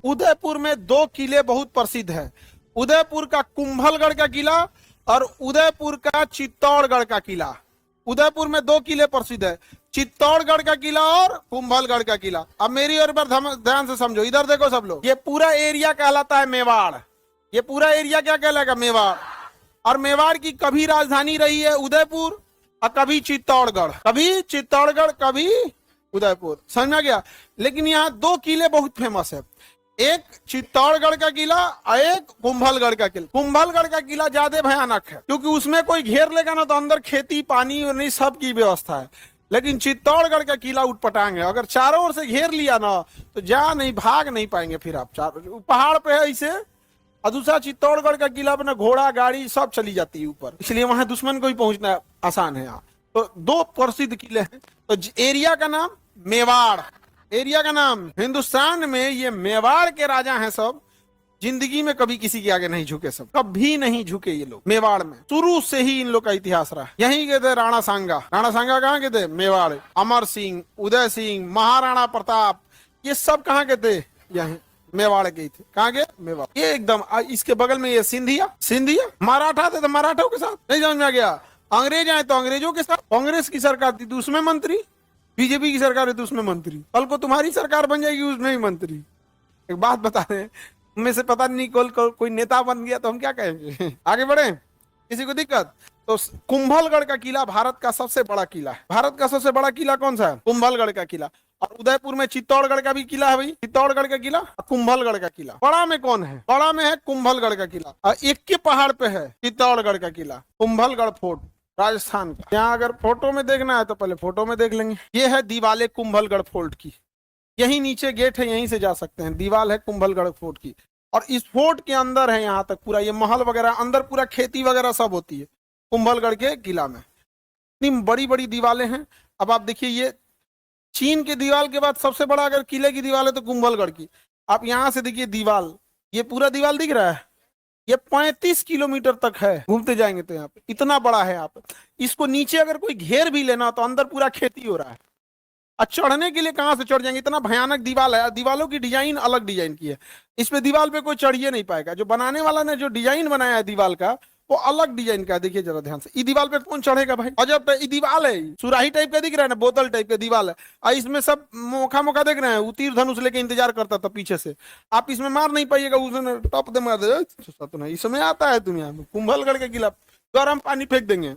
उदयपुर में दो किले बहुत प्रसिद्ध है। उदयपुर का कुंभलगढ़ का किला और उदयपुर का चित्तौड़गढ़ का किला। उदयपुर में दो किले प्रसिद्ध है, चित्तौड़गढ़ का किला और कुंभलगढ़ का किला। अब मेरी और पर ध्यान से समझो, इधर देखो सब लोग, ये पूरा एरिया कहलाता है मेवाड़। ये पूरा एरिया क्या कहलाएगा? मेवाड़। और मेवाड़ की कभी राजधानी रही है उदयपुर और कभी चित्तौड़गढ़, कभी चित्तौड़गढ़ कभी उदयपुर। समझ में गया? लेकिन यहाँ दो किले बहुत फेमस है, एक चित्तौड़गढ़ का किला और एक कुंभलगढ़ का किला। कुंभलगढ़ का किला ज्यादा भयानक है क्योंकि उसमें कोई घेर लेगा ना तो अंदर खेती पानी और नहीं सब की व्यवस्था है। लेकिन चित्तौड़गढ़ का किला उठपटांग है, अगर चारों ओर से घेर लिया ना तो जा नहीं, भाग नहीं पाएंगे फिर आप। चारों पहाड़ पे है इसे, और दूसरा चित्तौड़गढ़ का किला अपना घोड़ा गाड़ी सब चली जाती है ऊपर, इसलिए वहां दुश्मन को ही पहुंचना आसान है। यहाँ तो दो प्रसिद्ध किले हैं। तो एरिया का नाम मेवाड़, एरिया का नाम। हिंदुस्तान में ये मेवाड़ के राजा हैं सब, जिंदगी में कभी किसी के आगे नहीं झुके, सब कभी नहीं झुके ये लोग। मेवाड़ में शुरू से ही इन लोग का इतिहास रहा। यहीं के थे राणा सांगा। राणा सांगा कहाँ के थे? मेवाड़। अमर सिंह, उदय सिंह, महाराणा प्रताप, ये सब कहाँ के थे? यहीं मेवाड़ के ही थे। कहाँ के? मेवाड़। ये एकदम इसके बगल में ये सिंधिया, सिंधिया मराठा थे तो मराठों के साथ। नहीं समझ में आ गया? अंग्रेज आए तो अंग्रेजों के साथ। कांग्रेस की सरकार थी तो उसमें मंत्री, बीजेपी की सरकार है तो उसमें मंत्री, कल को तुम्हारी सरकार बन जाएगी उसमें ही मंत्री। एक बात बता रहे हैं, उनमें से पता नहीं कोई नेता बन गया तो हम क्या कहेंगे? आगे बढ़े, किसी को दिक्कत? तो कुंभलगढ़ का किला भारत का सबसे बड़ा किला है। भारत का सबसे बड़ा किला कौन सा है? कुंभलगढ़ का किला। और उदयपुर में चित्तौड़गढ़ का भी किला है भाई, चित्तौड़गढ़ का किला, कुंभलगढ़ का किला। बड़ा में कौन है? बड़ा में है कुंभलगढ़ का किला, और एक के पहाड़ पे है चित्तौड़गढ़ का किला, कुंभलगढ़ फोर्ट राजस्थान का। यहाँ अगर फोटो में देखना है तो पहले फोटो में देख लेंगे। ये है दीवाले कुंभलगढ़ फोर्ट की, यही नीचे गेट है, यहीं से जा सकते हैं। दीवाल है कुंभलगढ़ फोर्ट की, और इस फोर्ट के अंदर है यहाँ तक पूरा ये महल वगैरह, अंदर पूरा खेती वगैरह सब होती है कुंभलगढ़ के किला में। इतनी बड़ी बड़ी दीवालें हैं। अब आप देखिए, ये चीन के दीवाल के बाद सबसे बड़ा अगर किले की दीवाल है तो कुंभलगढ़ की। आप यहाँ से देखिए दीवाल, ये पूरा दीवाल दिख रहा है, ये 35 किलोमीटर तक है, घूमते जाएंगे तो यहाँ पे इतना बड़ा है। यहाँ पे इसको नीचे अगर कोई घेर भी लेना तो अंदर पूरा खेती हो रहा है, और चढ़ने के लिए कहाँ से चढ़ जाएंगे? इतना भयानक दीवाल है। दीवालों की डिजाइन अलग डिजाइन की है, इस पे दीवाल पे कोई चढ़िए नहीं पाएगा। जो बनाने वाला ने जो डिजाइन बनाया है दीवाल का वो अलग डिजाइन का है। देखिए जरा ध्यान से, इस दीवाल पे कौन चढ़ेगा भाई? अजब ये दीवाल है, सुराही टाइप का दिख रहा है ना, बोतल टाइप का दीवाल है। और इसमें सब मोखा मोखा देख रहे हैं, वो तीर धनुष लेके इंतजार करता था पीछे से। आप इसमें मार नहीं पाइएगा, उसने टप दे मार दे। इसमें आता है दुनिया में कुंभलगढ़ के किला, गर्म पानी फेंक देंगे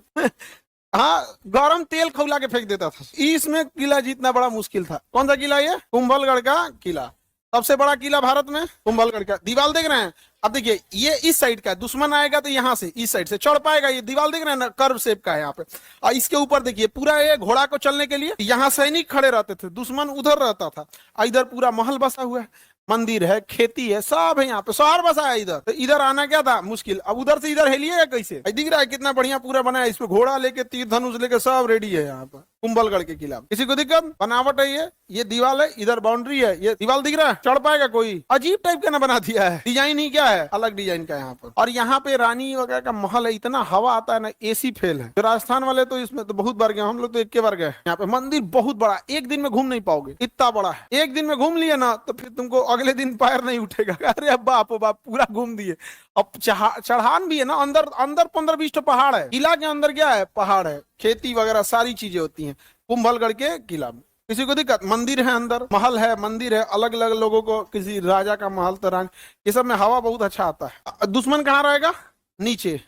हाँ, गरम तेल खौला के फेंक देता था। इसमें किला जीतना बड़ा मुश्किल था। कौन सा किला? ये कुंभलगढ़ का किला, सबसे बड़ा किला भारत में कुंभलगढ़ का। दीवाल देख रहे हैं? अब देखिए, ये इस साइड का, दुश्मन आएगा तो यहाँ से इस साइड से चढ़ पाएगा। ये दीवाल देख रहे हैं ना, कर्व शेप का है यहाँ पे। और इसके ऊपर देखिए पूरा ये घोड़ा को चलने के लिए यहाँ सैनिक खड़े रहते थे, दुश्मन उधर रहता था। इधर पूरा महल बसा हुआ है, मंदिर है, खेती है, सब है यहाँ पे, शहर बसा है इधर। तो इधर आना क्या था? मुश्किल। अब उधर से इधर हेलिए कैसे? दिख रहा है कितना बढ़िया पूरा बना है, इसमें घोड़ा लेके तीर धनुष लेके सब रेडी है यहाँ पर कुंभलगढ़ के किला। किसी को दिक्कत? बनावट है ये दीवाल है, इधर बाउंड्री है, ये दीवाल दिख रहा है, चढ़ पाएगा कोई? अजीब टाइप का ना बना दिया है, डिजाइन ही क्या है, अलग डिजाइन का यहाँ पर। और यहाँ पे रानी वगैरह का महल है, इतना हवा आता है ना, एसी फेल है। तो राजस्थान वाले तो इसमें तो बहुत बार गए, हम लोग तो एक बार गए। यहाँ पे मंदिर बहुत बड़ा, एक दिन में घूम नहीं पाओगे, इतना बड़ा है। एक दिन में घूम लिया ना तो फिर तुमको अगले दिन पैर नहीं उठेगा। अरे बाप बाप, पूरा घूम दिए। अब चढ़ान भी है ना, अंदर 15-20 तो पहाड़ है। किला के अंदर क्या है? पहाड़ है, खेती वगैरह सारी चीजें होती हैं कुंभलगढ़ के किला में। किसी को दिक्कत? मंदिर है अंदर, महल है, मंदिर है, अलग अलग लोगों को, किसी राजा का महल तो रानी, ये सब में हवा बहुत अच्छा आता है। दुश्मन कहाँ रहेगा? नीचे।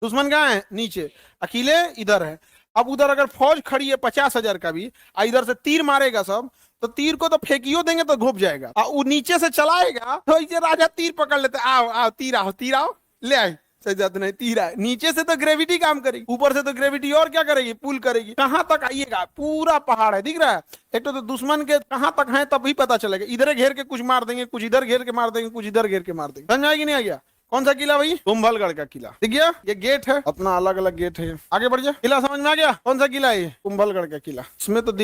दुश्मन कहाँ है? नीचे। अकेले इधर है। अब उधर अगर फौज खड़ी है 50,000 का भी, इधर से तीर मारेगा सब, तो तीर को तो फेंकियो देंगे तो घुप जाएगा। वो नीचे से चलाएगा तो ये राजा तीर पकड़ लेते, आओ आओ तीर आओ, तीर आओ, ले आए। सही जाते नहीं, तीर है। नीचे से तो ग्रेविटी काम करेगी, ऊपर से तो ग्रेविटी और क्या करेगी? पुल करेगी। कहां तक आइएगा? पूरा पहाड़ है, दिख रहा है। एक तो दुश्मन के कहां तक है तभी पता चलेगा। इधर घेर के कुछ मार देंगे, कुछ इधर घेर के मार देंगे, कुछ इधर घेर के मार देंगे। समझ आएगी नहीं आ गया? कौन सा किला भाई? कुंभलगढ़ का किला। दिख गया? ये गेट है अपना, अलग अलग गेट है। आगे बढ़ जा, किला समझ में आ गया? कौन सा किला है? कुंभलगढ़ का किला। इसमें तो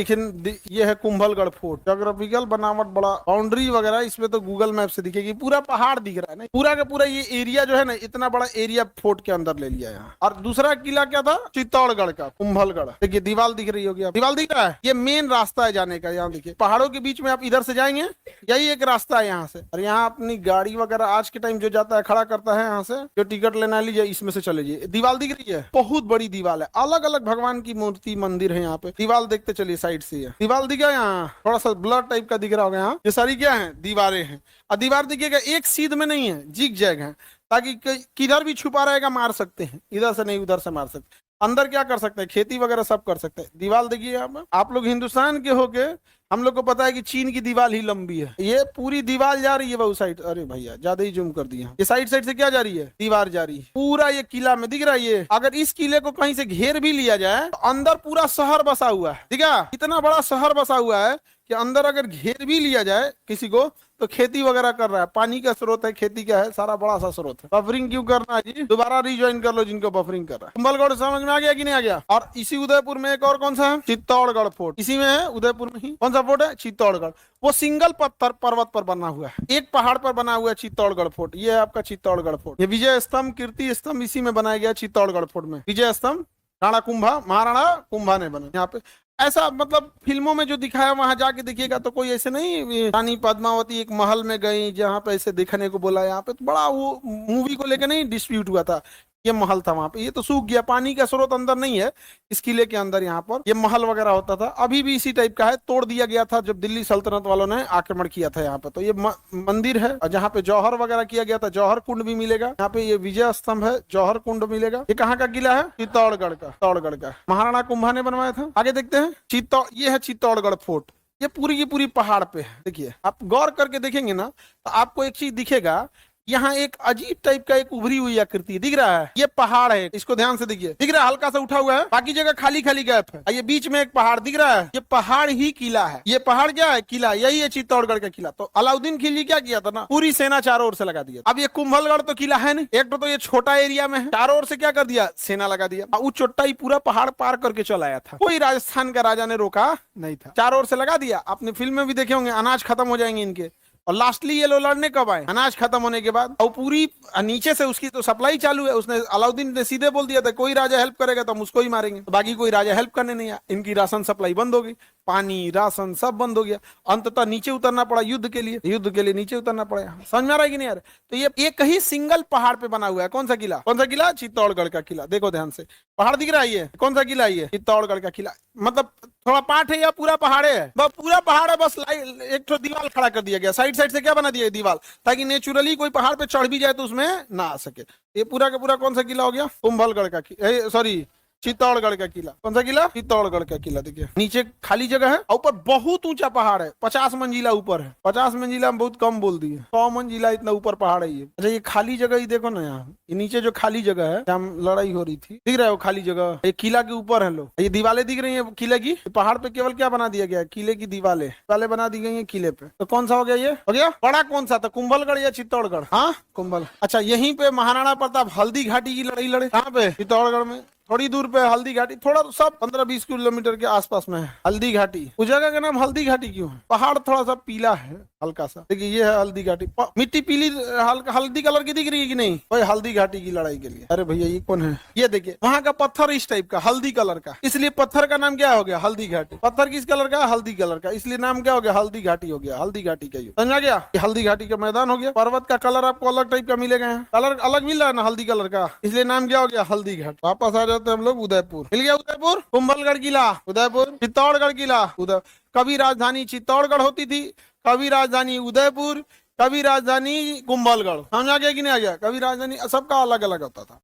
ये है कुंभलगढ़ फोर्ट। जोग्राफिकल बनावट बड़ा, बाउंड्री वगैरह इसमें तो गूगल मैप से दिखेगी, पूरा पहाड़ दिख रहा है ना, पूरा का पूरा ये एरिया जो है ना, इतना बड़ा एरिया फोर्ट के अंदर ले लिया यहाँ। और दूसरा किला क्या था? चित्तौड़गढ़ का, कुंभलगढ़। देखिए दीवार दिख रही होगी, दीवार दिख रहा है, ये मेन रास्ता है जाने का। यहाँ देखिए पहाड़ों के बीच में आप इधर से जाएंगे, यही एक रास्ता है यहाँ से। और यहाँ अपनी गाड़ी वगैरह आज के टाइम जो जाता है खड़ा करता है, यहाँ से जो टिकट लेना लीजिए, इसमें से चले जाइए। दीवार दिख रही है, बहुत बड़ी दीवार है, अलग अलग भगवान की मूर्ति मंदिर है यहाँ पे। दीवार देखते चलिए साइड से, दीवार दिखा यहाँ, थोड़ा सा ब्लर टाइप का दिख रहा होगा यहाँ। ये सारी क्या है? दीवारें हैं। और दीवार दिखेगा एक सीध में नहीं है, जिग जैग है, ताकि किधर भी छुपा रहेगा मार सकते हैं, इधर से नहीं उधर से मार सकते। अंदर क्या कर सकते हैं? खेती वगैरह सब कर सकते हैं। दीवार देखिए आप लोग हिंदुस्तान के होके हम लोग को पता है कि चीन की दीवार ही लंबी है, ये पूरी दीवार जा रही है वो साइड। अरे भैया ज्यादा ही जूम कर दिया। ये साइड साइड से क्या जा रही है? दीवार जा रही है। पूरा ये किला में दिख रहा है। ये अगर इस किले को कहीं से घेर भी लिया जाए तो अंदर पूरा शहर बसा हुआ है। ठीक है, इतना बड़ा शहर बसा हुआ है कि अंदर अगर घेर भी लिया जाए किसी को तो खेती वगैरह कर रहा है, पानी का स्रोत है, खेती का है, सारा बड़ा सा स्रोत है। बफरिंग क्यों करना है जी? दोबारा रिज्वाइन कर लो जिनको बफरिंग कर रहा है। कुंभलगढ़ समझ में आ गया कि नहीं आ गया? और इसी उदयपुर में एक और कौन सा है? चित्तौड़गढ़ फोर्ट। इसी में है, उदयपुर में ही। कौन सा फोर्ट है? चित्तौड़गढ़। वो सिंगल पत्थर पर्वत पर बना हुआ है, एक पहाड़ पर बना हुआ है चित्तौड़गढ़ फोर्ट। ये है आपका चित्तौड़गढ़ फोर्ट। ये विजय स्तंभ, कीर्ति स्तंभ इसी में बनाया गया चित्तौड़गढ़ फोर्ट में। विजय स्तंभ राणा कुंभा, महाराणा कुंभा ने बना यहाँ पे। ऐसा मतलब फिल्मों में जो दिखाया वहां जाके देखिएगा तो कोई ऐसे नहीं, रानी पद्मावती एक महल में गई जहां पे ऐसे देखने को बोला। यहाँ पे तो बड़ा वो मूवी को लेकर नहीं डिस्प्यूट हुआ था, ये महल था वहां पे। ये तो सूख गया, पानी का स्रोत अंदर नहीं है इस किले के अंदर। यहाँ पर ये महल वगैरह होता था, अभी भी इसी टाइप का है, तोड़ दिया गया था जब दिल्ली सल्तनत वालों ने आक्रमण किया था यहाँ पे। तो ये मंदिर है, और जहाँ पे जौहर वगैरह किया गया था, जौहर कुंड भी मिलेगा यहाँ पे। ये विजय स्तंभ है, जौहर कुंड मिलेगा। ये कहाँ का किला है? चित्तौड़गढ़ का, चित्तौड़गढ़ का, महाराणा कुंभा ने बनवाया था। आगे देखते हैं, ये है चित्तौड़गढ़ फोर्ट। ये पूरी की पूरी पहाड़ पे है। देखिए आप गौर करके देखेंगे ना तो आपको एक चीज दिखेगा, यहाँ एक अजीब टाइप का एक उभरी हुई आकृति दिख रहा है। ये पहाड़ है, इसको ध्यान से देखिए, दिख रहा है हल्का सा उठा हुआ है, बाकी जगह खाली खाली गैप है। ये बीच में एक पहाड़ दिख रहा है, ये पहाड़ ही किला है। ये पहाड़ क्या है? किला। यही है चित्तौड़गढ़ का किला। तो अलाउद्दीन खिलजी क्या किया था ना, पूरी सेना चारों ओर से लगा दिया। अब ये कुंभलगढ़ तो किला है नहीं, एक तो ये छोटा एरिया में है, चारों ओर से क्या कर दिया? सेना लगा दिया। वो चोट्टा ही पूरा पहाड़ पार करके चला आया था, कोई राजस्थान का राजा ने रोका नहीं था, चारों ओर से लगा दिया। आपने फिल्म में भी देखे होंगे, अनाज खत्म हो जाएंगे इनके, और लास्टली ये लोग लड़ने कब आए? अनाज खत्म होने के बाद। और पूरी नीचे से उसकी तो सप्लाई चालू है। उसने, अलाउद्दीन ने सीधे बोल दिया था कोई राजा हेल्प करेगा तो हम उसको ही मारेंगे। तो बाकी कोई राजा हेल्प करने नहीं आया, इनकी राशन सप्लाई बंद हो गई, पानी राशन सब बंद हो गया। अंततः नीचे उतरना पड़ा युद्ध के लिए नीचे उतरना पड़ा। समझ में आ रहा है कि नहीं आ रहा? तो ये एक ही सिंगल पहाड़ पे बना हुआ है। कौन सा किला? कौन सा किला? चित्तौड़गढ़ का किला। देखो ध्यान से, पहाड़ दिख रहा है। ये कौन सा किला है? ये चित्तौड़गढ़ का किला। मतलब थोड़ा पार्ट है या पूरा पहाड़ है? पूरा पहाड़ है, बस एक तो दीवार खड़ा कर दिया गया, साइड साइड से क्या बना दिया? दीवार, ताकि नेचुरली कोई पहाड़ पे चढ़ भी जाए तो उसमें ना आ सके। ये पूरा का पूरा कौन सा किला हो गया? कुंभलगढ़ का, सॉरी चित्तौड़गढ़ का किला। कौन सा किला? चित्तौड़गढ़ का किला। देखिए नीचे खाली जगह है, ऊपर बहुत ऊंचा पहाड़ है, 50 मंजिला ऊपर है। 50 मंजिला में बहुत कम बोल दिए, 100 मंजिला इतना ऊपर पहाड़ है ये। अच्छा ये खाली जगह ही देखो ना, यहाँ ये नीचे जो खाली जगह है जहाँ लड़ाई हो रही थी, दिख रहा है वो खाली जगह? ये किला के ऊपर है लोग, ये दीवारें दिख रही है किले की। पहाड़ पे केवल क्या बना दिया गया है? किले की दीवारें बना दी गई है किले पे। तो कौन सा हो गया? ये हो गया। बड़ा कौन सा था, कुंभलगढ़ या चित्तौड़गढ़? हाँ कुंभल। अच्छा यहीं पे महाराणा प्रताप हल्दी घाटी की लड़ाई लड़े। कहाँ पे? चित्तौड़गढ़ में। थोड़ी दूर पे हल्दी घाटी, थोड़ा सब 15-20 किलोमीटर के आसपास में है हल्दी घाटी। उस जगह का नाम हल्दी घाटी क्यों है? पहाड़ थोड़ा सा पीला है हल्का सा। देखिए ये है हल्दी घाटी, मिट्टी पीली हल्दी कलर की दिख रही है कि नहीं? वही हल्दी घाटी की लड़ाई के लिए। अरे भैया ये कौन है? ये देखिए वहां का पत्थर इस टाइप का हल्दी कलर का, इसलिए पत्थर का नाम क्या हो गया? हल्दी घाटी। पत्थर किस कलर का? हल्दी कलर का, इसलिए नाम क्या हो गया? हल्दी घाटी हो गया। हल्दी घाटी का समझा गया? हल्दी घाटी का मैदान हो गया। पर्वत का कलर आपको अलग टाइप का मिलेगा, कलर अलग मिल रहा है ना हल्दी कलर का, इसलिए नाम क्या हो गया? हल्दी घाट। वापस आ जाते हैं हम लोग उदयपुर। मिल गया उदयपुर, कुंभलगढ़ किला, उदयपुर, चित्तौड़गढ़ किला, कभी राजधानी चित्तौड़गढ़ होती थी, कभी राजधानी उदयपुर, कभी राजधानी कुंभलगढ़। समझ आ गया कि नहीं आ गया? कभी राजधानी, सबका अलग अलग होता था।